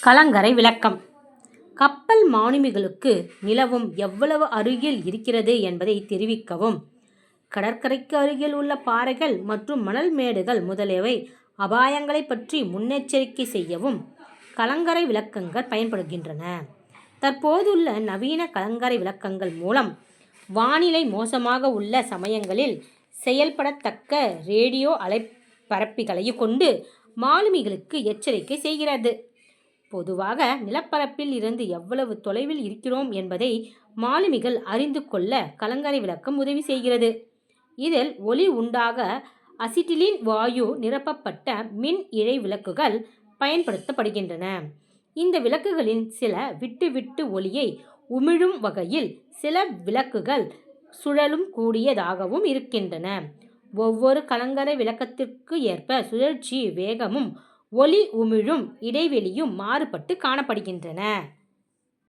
கலங்கரை விளக்கம். கப்பல் மாலுமிகளுக்கு நிலவும் எவ்வளவு அருகில் இருக்கிறது என்பதை தெரிவிக்கவும், கடற்கரைக்கு அருகில் உள்ள பாறைகள் மற்றும் மணல் மேடுகள் முதலியவை அபாயங்களை பற்றி முன்னெச்சரிக்கை செய்யவும் கலங்கரை விளக்கங்கள் பயன்படுகின்றன. தற்போதுள்ள நவீன கலங்கரை விளக்கங்கள் மூலம் வானிலை மோசமாக உள்ள சமயங்களில் செயல்படத்தக்க ரேடியோ அலைபரப்பிகளை கொண்டு மாலுமிகளுக்கு எச்சரிக்கை செய்கிறது. பொதுவாக நிலப்பரப்பில் இருந்து எவ்வளவு தொலைவில் இருக்கிறோம் என்பதை மாலுமிகள் அறிந்து கொள்ள கலங்கரை விளக்கம் உதவி செய்கிறது. இதில் ஒளி உண்டாக அசிட்டிலீன் வாயு நிரப்பப்பட்ட மின் இழை விளக்குகள் பயன்படுத்தப்படுகின்றன. இந்த விளக்குகளின் சில விட்டு ஒளியை உமிழும் வகையில் சில விளக்குகள் சுழலும் கூடியதாகவும் இருக்கின்றன. ஒவ்வொரு கலங்கரை விளக்கத்திற்கு ஏற்ப சுழற்சி வேகமும் ஒளி உமிழும் இடைவெளியும் மாறுபட்டு காணப்படுகின்றன.